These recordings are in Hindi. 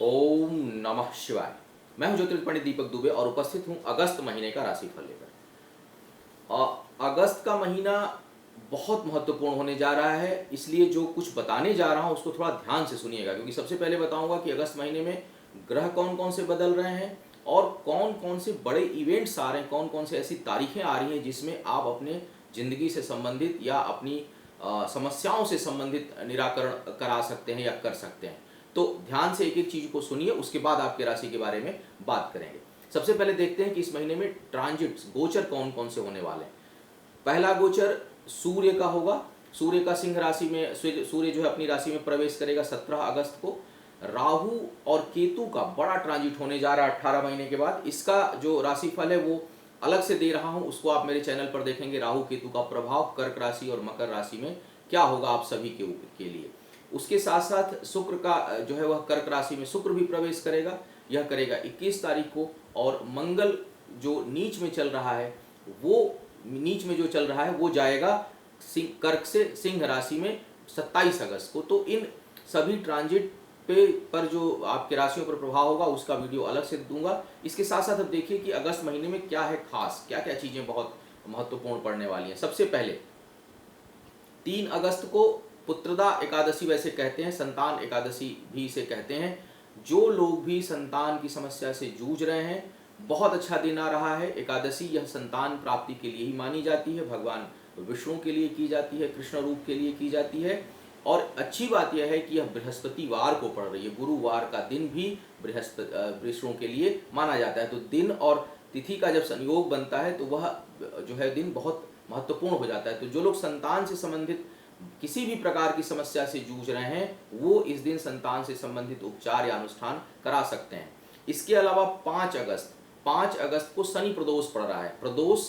ओम नमः शिवाय। मैं हूं ज्योतिष पंडित दीपक दुबे और उपस्थित हूं अगस्त महीने का राशिफल लेकर। अगस्त का महीना बहुत महत्वपूर्ण होने जा रहा है, इसलिए जो कुछ बताने जा रहा हूं उसको थोड़ा ध्यान से सुनिएगा, क्योंकि सबसे पहले बताऊंगा कि अगस्त महीने में ग्रह कौन कौन से बदल रहे हैं और कौन कौन से बड़े इवेंट्स आ रहे हैं, कौन कौन से ऐसी तारीखें आ रही हैं जिसमें आप अपने ज़िंदगी से संबंधित या अपनी समस्याओं से संबंधित निराकरण करा सकते हैं या कर सकते हैं। तो ध्यान से एक एक चीज़ को सुनिए, उसके बाद आपके राशि के बारे में बात करेंगे। सबसे पहले देखते हैं कि इस महीने में ट्रांजिट्स गोचर कौन कौन से होने वाले हैं। पहला गोचर सूर्य का होगा। सूर्य का सिंह राशि में, सूर्य जो है अपनी राशि में प्रवेश करेगा 17 अगस्त को। राहु और केतु का बड़ा ट्रांजिट होने जा रहा है 18 महीने के बाद। इसका जो राशिफल है वो अलग से दे रहा हूं, उसको आप मेरे चैनल पर देखेंगे। राहु केतु का प्रभाव कर्क राशि और मकर राशि में क्या होगा आप सभी के लिए। उसके साथ साथ शुक्र का जो है वह कर्क राशि में शुक्र भी प्रवेश करेगा, यह करेगा 21 तारीख को। और मंगल जो नीच में चल रहा है वो जाएगा कर्क से सिंह राशि में 27 अगस्त को। तो इन सभी ट्रांजिट पर जो आपके राशियों पर प्रभाव होगा उसका वीडियो अलग से दूंगा। इसके साथ साथ अब देखिए कि अगस्त महीने में क्या है खास, क्या क्या चीजें बहुत महत्वपूर्ण पड़ने वाली हैं। सबसे पहले 3 अगस्त को पुत्रदा एकादशी वैसे कहते हैं, संतान एकादशी भी इसे कहते हैं। जो लोग भी संतान की समस्या से जूझ रहे हैं, बहुत अच्छा दिन आ रहा है। एकादशी यह संतान प्राप्ति के लिए ही मानी जाती है, भगवान विष्णु के लिए की जाती है, कृष्ण रूप के लिए की जाती है। और अच्छी बात यह है कि यह बृहस्पतिवार को पड़ रही है। गुरुवार का दिन भी विष्णु के लिए माना जाता है। तो दिन और तिथि का जब संयोग बनता है तो वह जो है दिन बहुत महत्वपूर्ण हो जाता है। तो जो लोग संतान से संबंधित किसी भी प्रकार की समस्या से जूझ रहे हैं वो इस दिन संतान से संबंधित उपचार या अनुष्ठान करा सकते हैं। इसके अलावा 5 अगस्त को शनि प्रदोष पड़ रहा है। प्रदोष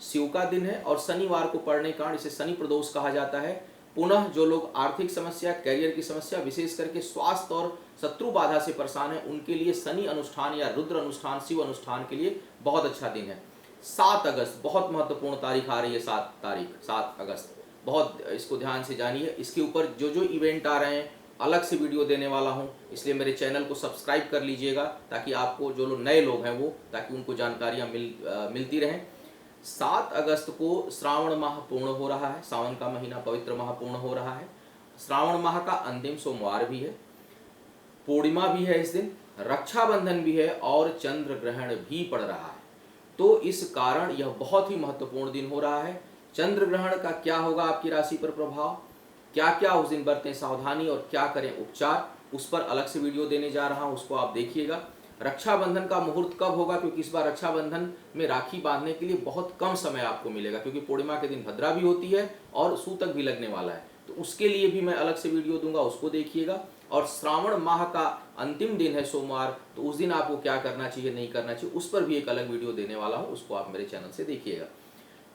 शिव का दिन है और शनिवार को पड़ने के कारण इसे शनि प्रदोष कहा जाता है। पुनः जो लोग आर्थिक समस्या, कैरियर की समस्या, विशेष करके स्वास्थ्य और शत्रु बाधा से परेशान है उनके लिए शनि अनुष्ठान या रुद्र अनुष्ठान, शिव अनुष्ठान के लिए बहुत अच्छा दिन है। 7 अगस्त बहुत महत्वपूर्ण तारीख आ रही है। 7 अगस्त बहुत, इसको ध्यान से जानिए। इसके ऊपर जो जो इवेंट आ रहे हैं अलग से वीडियो देने वाला हूं, इसलिए मेरे चैनल को सब्सक्राइब कर लीजिएगा ताकि आपको, जो लोग नए लोग हैं वो, ताकि उनको जानकारियां मिलती रहें। 7 अगस्त को श्रावण माह पूर्ण हो रहा है। सावन का महीना, पवित्र माह पूर्ण हो रहा है। श्रावण माह का अंतिम सोमवार भी है, पूर्णिमा भी है इस दिन, रक्षाबंधन भी है और चंद्र ग्रहण भी पड़ रहा है। तो इस कारण यह बहुत ही महत्वपूर्ण दिन हो रहा है। चंद्र ग्रहण का क्या होगा आपकी राशि पर प्रभाव, क्या क्या उस दिन बरतें सावधानी और क्या करें उपचार, उस पर अलग से वीडियो देने जा रहा हूं, उसको आप देखिएगा। रक्षाबंधन का मुहूर्त कब होगा, क्योंकि इस बार रक्षाबंधन में राखी बांधने के लिए बहुत कम समय आपको मिलेगा, क्योंकि पूर्णिमा के दिन भद्रा भी होती है और सूतक भी लगने वाला है। तो उसके लिए भी मैं अलग से वीडियो दूंगा, उसको देखिएगा। और श्रावण माह का अंतिम दिन है सोमवार, तो उस दिन आपको क्या करना चाहिए, नहीं करना चाहिए, उस पर भी एक अलग वीडियो देने वाला हूँ, उसको आप मेरे चैनल से देखिएगा।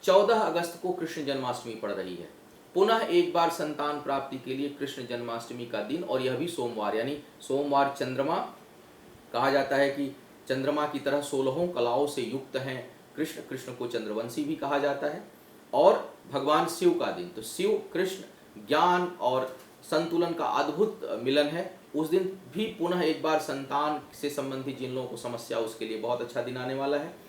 14 अगस्त को कृष्ण जन्माष्टमी पड़ रही है। पुनः एक बार संतान प्राप्ति के लिए कृष्ण जन्माष्टमी का दिन, और यह भी सोमवार, यानी सोमवार चंद्रमा, कहा जाता है कि चंद्रमा की तरह 16 कलाओं से युक्त हैं कृष्ण। कृष्ण को चंद्रवंशी भी कहा जाता है। और भगवान शिव का दिन, तो शिव कृष्ण ज्ञान और संतुलन का अद्भुत मिलन है। उस दिन भी पुनः एक बार संतान से संबंधित जिन लोगों को समस्या, उसके लिए बहुत अच्छा दिन आने वाला है।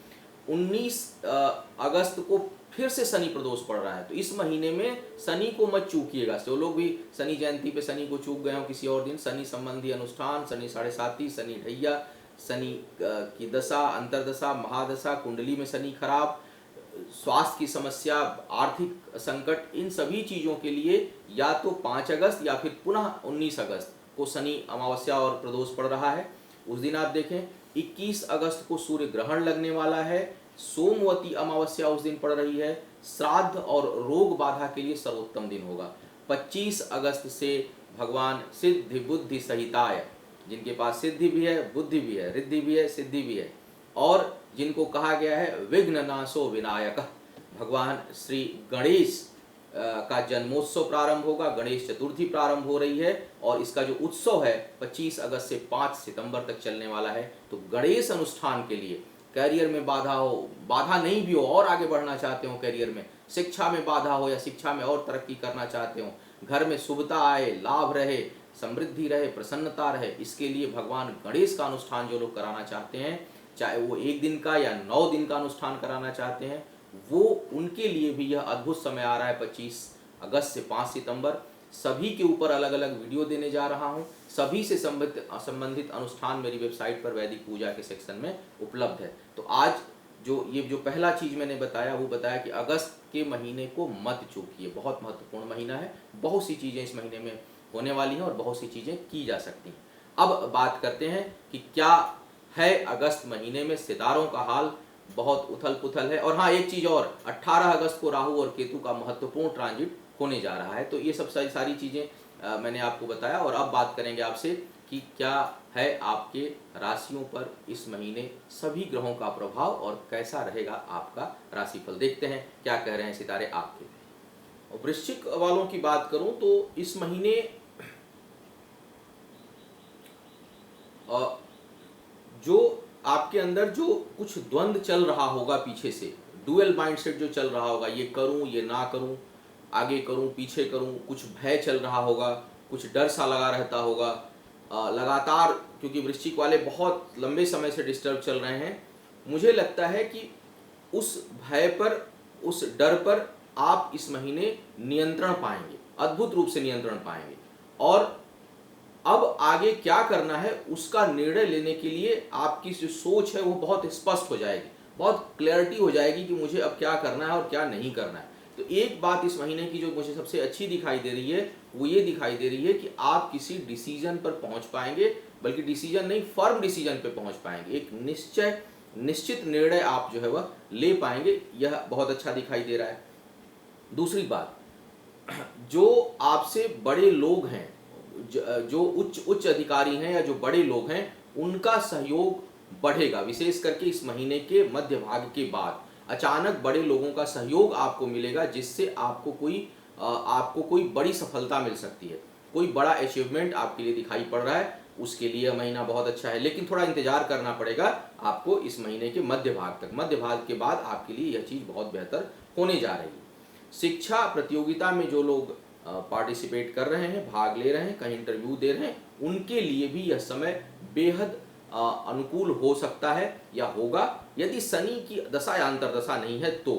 19 अगस्त को फिर से शनि प्रदोष पड़ रहा है। तो इस महीने में शनि को मत चूकिएगा। जो लोग भी शनि जयंती पे शनि को चूक गए हो किसी और दिन, शनि संबंधी अनुष्ठान, शनि 7.5, शनि ढैया, शनि की दशा, अंतरदशा, महादशा, कुंडली में शनि खराब, स्वास्थ्य की समस्या, आर्थिक संकट, इन सभी चीज़ों के लिए या तो 5 अगस्त या फिर पुनः 19 अगस्त को शनि अमावस्या और प्रदोष पड़ रहा है। उस दिन आप देखें 21 अगस्त को सूर्य ग्रहण लगने वाला है। सोमवती अमावस्या उस दिन पड़ रही है। श्राद्ध और रोग बाधा के लिए सर्वोत्तम दिन होगा। 25 अगस्त से भगवान सिद्धि बुद्धि सहिताय, जिनके पास सिद्धि भी है, बुद्धि भी है, रिद्धि भी है, सिद्धि भी है, और जिनको कहा गया है विघ्ननाशो विनायक, भगवान श्री गणेश का जन्मोत्सव प्रारंभ होगा। गणेश चतुर्थी प्रारंभ हो रही है और इसका जो उत्सव है 25 अगस्त से 5 सितंबर तक चलने वाला है। तो गणेश अनुष्ठान के लिए, कैरियर में बाधा हो, बाधा नहीं भी हो और आगे बढ़ना चाहते हो कैरियर में, शिक्षा में बाधा हो या शिक्षा में और तरक्की करना चाहते हो, घर में शुभता आए, लाभ रहे, समृद्धि रहे, प्रसन्नता रहे, इसके लिए भगवान गणेश का अनुष्ठान जो लोग कराना चाहते हैं, चाहे वो 1 दिन का या 9 दिन का अनुष्ठान कराना चाहते हैं, वो उनके लिए भी यह अद्भुत समय आ रहा है 25 अगस्त से 5 सितंबर। सभी के ऊपर अलग अलग वीडियो देने जा रहा हूँ। सभी से संबंधित अनुष्ठान मेरी वेबसाइट पर वैदिक पूजा के सेक्शन में उपलब्ध है। तो आज जो पहला चीज़ मैंने बताया वो बताया कि अगस्त के महीने को मत चूकिए, बहुत महत्वपूर्ण महीना है। बहुत सी चीज़ें इस महीने में होने वाली हैं और बहुत सी चीज़ें की जा सकती हैं। अब बात करते हैं कि क्या है अगस्त महीने में। सितारों का हाल बहुत उथल पुथल है। और हाँ, एक चीज़ और, 18 अगस्त को राहु और केतु का महत्वपूर्ण ट्रांजिट होने जा रहा है। तो ये सब सारी चीज़ें मैंने आपको बताया। और अब बात करेंगे आपसे कि क्या है आपके राशियों पर इस महीने सभी ग्रहों का प्रभाव और कैसा रहेगा आपका राशिफल। देखते हैं क्या कह रहे हैं सितारे आपके। और वृश्चिक वालों की बात करूं तो इस महीने जो आपके अंदर जो कुछ द्वंद्व चल रहा होगा पीछे से, डुअल माइंडसेट जो चल रहा होगा, ये करूं ये ना करूं, आगे करूं पीछे करूं, कुछ भय चल रहा होगा, कुछ डर सा लगा रहता होगा लगातार, क्योंकि वृश्चिक वाले बहुत लंबे समय से डिस्टर्ब चल रहे हैं। मुझे लगता है कि उस भय पर, उस डर पर आप इस महीने नियंत्रण पाएंगे, अद्भुत रूप से नियंत्रण पाएंगे। और अब आगे क्या करना है उसका निर्णय लेने के लिए आपकी जो सोच है वो बहुत स्पष्ट हो जाएगी, बहुत क्लैरिटी हो जाएगी कि मुझे अब क्या करना है और क्या नहीं करना है। तो एक बात इस महीने की जो मुझे सबसे अच्छी दिखाई दे रही है वो ये दिखाई दे रही है कि आप किसी डिसीजन पर पहुंच पाएंगे, बल्कि डिसीजन नहीं, फर्म डिसीजन पे पहुंच पाएंगे। एक निश्चित निर्णय आप जो है वह ले पाएंगे, यह बहुत अच्छा दिखाई दे रहा है। दूसरी बात, जो आपसे बड़े लोग हैं, जो उच्च अधिकारी हैं या जो बड़े लोग हैं, उनका सहयोग बढ़ेगा। विशेष करके इस महीने के मध्य भाग के बाद अचानक बड़े लोगों का सहयोग आपको मिलेगा, जिससे आपको कोई बड़ी सफलता मिल सकती है, कोई बड़ा अचीवमेंट आपके लिए दिखाई पड़ रहा है। उसके लिए महीना बहुत अच्छा है, लेकिन थोड़ा इंतजार करना पड़ेगा आपको इस महीने के मध्य भाग तक। मध्य भाग के बाद आपके लिए यह चीज़ बहुत बेहतर होने जा रही है। शिक्षा प्रतियोगिता में जो लोग पार्टिसिपेट कर रहे हैं, भाग ले रहे हैं, कहीं इंटरव्यू दे रहे हैं, उनके लिए भी यह समय बेहद अनुकूल हो सकता है या होगा। यदि शनि की दशा या अंतर्दशा नहीं है तो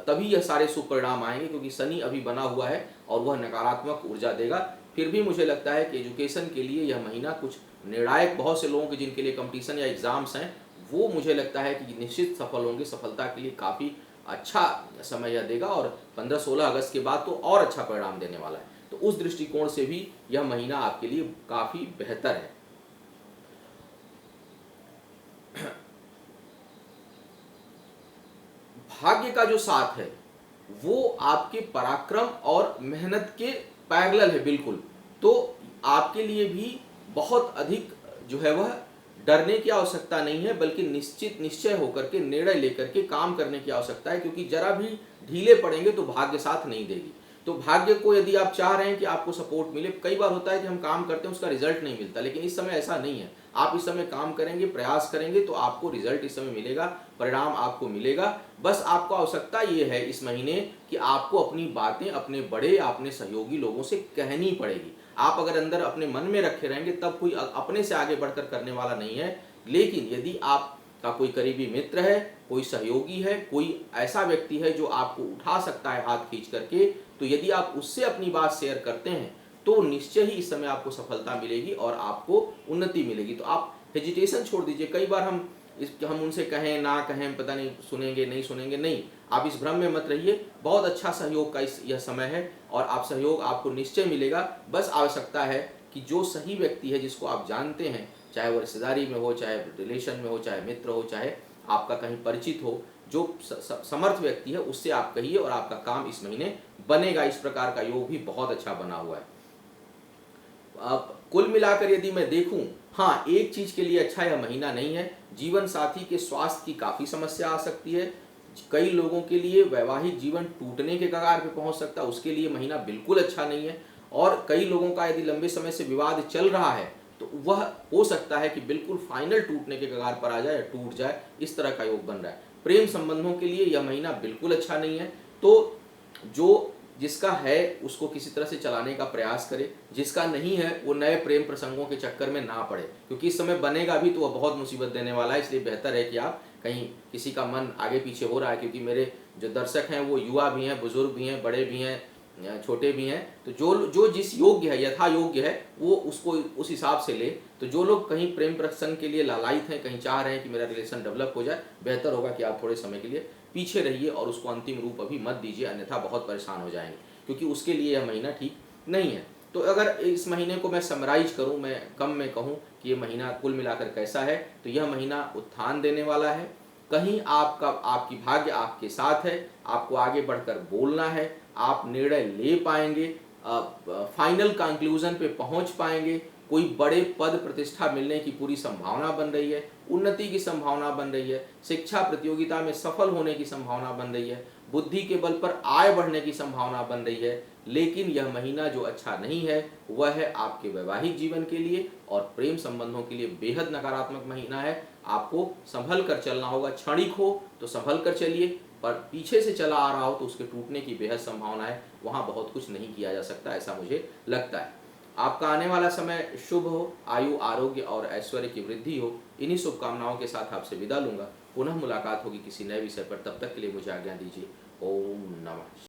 तभी यह सारे शुभ परिणाम आएंगे, क्योंकि शनि अभी बना हुआ है और वह नकारात्मक ऊर्जा देगा। फिर भी मुझे लगता है कि एजुकेशन के लिए यह महीना कुछ निर्णायक, बहुत से लोगों के जिनके लिए कंपटीशन या एग्जाम्स हैं, वो मुझे लगता है कि निश्चित सफल होंगे। सफलता के लिए काफ़ी अच्छा समय यह देगा और 15-16 अगस्त के बाद तो और अच्छा परिणाम देने वाला है। तो उस दृष्टिकोण से भी यह महीना आपके लिए काफ़ी बेहतर है। भाग्य का जो साथ है वो आपके पराक्रम और मेहनत के पैरेलल है बिल्कुल। तो आपके लिए भी बहुत अधिक जो है वह डरने की आवश्यकता नहीं है, बल्कि निश्चय होकर के, निर्णय लेकर के काम करने की आवश्यकता है। क्योंकि जरा भी ढीले पड़ेंगे तो भाग्य साथ नहीं देगी। तो भाग्य को यदि आप चाह रहे हैं कि आपको सपोर्ट मिले, कई बार होता है कि हम काम करते हैं उसका रिजल्ट नहीं मिलता, लेकिन इस समय ऐसा नहीं है। आप इस समय काम करेंगे, प्रयास करेंगे तो आपको रिजल्ट इस समय मिलेगा, परिणाम आपको मिलेगा। बस आपको आवश्यकता ये है इस महीने कि आपको अपनी बातें अपने बड़े, अपने सहयोगी लोगों से कहनी पड़ेगी। आप अगर अंदर अपने मन में रखे रहेंगे तब कोई अपने से आगे बढ़कर करने वाला नहीं है। लेकिन यदि आपका कोई करीबी मित्र है, कोई सहयोगी है, कोई ऐसा व्यक्ति है जो आपको उठा सकता है हाथ खींच करके, तो यदि आप उससे अपनी बात शेयर करते हैं तो निश्चय ही इस समय आपको सफलता मिलेगी और आपको उन्नति मिलेगी। तो आप हेजिटेशन छोड़ दीजिए। कई बार हम उनसे कहें ना कहें, पता नहीं सुनेंगे नहीं सुनेंगे, नहीं, आप इस भ्रम में मत रहिए। बहुत अच्छा सहयोग का यह समय है और आप सहयोग आपको निश्चय मिलेगा। बस आवश्यकता है कि जो सही व्यक्ति है, जिसको आप जानते हैं, चाहे वो रिश्तेदारी में हो, चाहे रिलेशन में हो, चाहे मित्र हो, चाहे आपका कहीं परिचित हो, जो समर्थ व्यक्ति है उससे आप कहिए और आपका काम इस महीने बनेगा। इस प्रकार का योग भी बहुत अच्छा बना हुआ है। कुल मिलाकर यदि मैं देखूं, हाँ, एक चीज के लिए अच्छा यह महीना नहीं है। जीवन साथी के स्वास्थ्य की काफी समस्या आ सकती है। कई लोगों के लिए वैवाहिक जीवन टूटने के कगार पे पहुंच सकता है, उसके लिए महीना बिल्कुल अच्छा नहीं है। और कई लोगों का यदि लंबे समय से विवाद चल रहा है तो वह हो सकता है कि बिल्कुल फाइनल टूटने के कगार पर आ जाए या टूट जाए, इस तरह का योग बन रहा है। प्रेम संबंधों के लिए यह महीना बिल्कुल अच्छा नहीं है। तो जो जिसका है उसको किसी तरह से चलाने का प्रयास करे, जिसका नहीं है वो नए प्रेम प्रसंगों के चक्कर में ना पड़े, क्योंकि इस समय बनेगा भी तो वह बहुत मुसीबत देने वाला है। इसलिए बेहतर है कि आप कहीं किसी का मन आगे पीछे हो रहा है, क्योंकि मेरे जो दर्शक हैं वो युवा भी हैं, बुजुर्ग भी हैं, बड़े भी हैं, छोटे भी हैं, तो जो जो जिस योग्य है, यथा योग्य है, वो उसको उस हिसाब से ले। तो जो लोग कहीं प्रेम प्रसंग के लिए लालायित हैं, कहीं चाह रहे हैं कि मेरा रिलेशन डेवलप हो जाए, बेहतर होगा कि आप थोड़े समय के लिए पीछे रहिए और उसको अंतिम रूप अभी मत दीजिए, अन्यथा बहुत परेशान हो जाएंगे, क्योंकि उसके लिए यह महीना ठीक नहीं है। तो अगर इस महीने को मैं समराइज करूं, मैं कम में कहूं कि ये महीना कुल मिलाकर कैसा है, तो यह महीना उत्थान देने वाला है। कहीं आपकी भाग्य आपके साथ है, आपको आगे बढ़कर बोलना है, आप निर्णय ले पाएंगे, फाइनल कंक्लूजन पे पहुंच पाएंगे, कोई बड़े पद प्रतिष्ठा मिलने की पूरी संभावना बन रही है, उन्नति की संभावना बन रही है, शिक्षा प्रतियोगिता में सफल होने की संभावना बन रही है, बुद्धि के बल पर आय बढ़ने की संभावना बन रही है। लेकिन यह महीना जो अच्छा नहीं है वह है आपके वैवाहिक जीवन के लिए और प्रेम संबंधों के लिए बेहद नकारात्मक महीना है। आपको संभल कर चलना होगा, क्षणिक हो तो संभल कर चलिए, पर पीछे से चला आ रहा हो तो उसके टूटने की बेहद संभावना है, वहाँ बहुत कुछ नहीं किया जा सकता, ऐसा मुझे लगता है। आपका आने वाला समय शुभ हो, आयु आरोग्य और ऐश्वर्य की वृद्धि हो। इन्हीं शुभकामनाओं के साथ आपसे विदा लूंगा। पुनः मुलाकात होगी किसी नए विषय पर, तब तक के लिए मुझे आज्ञा दीजिए। ओम नमः।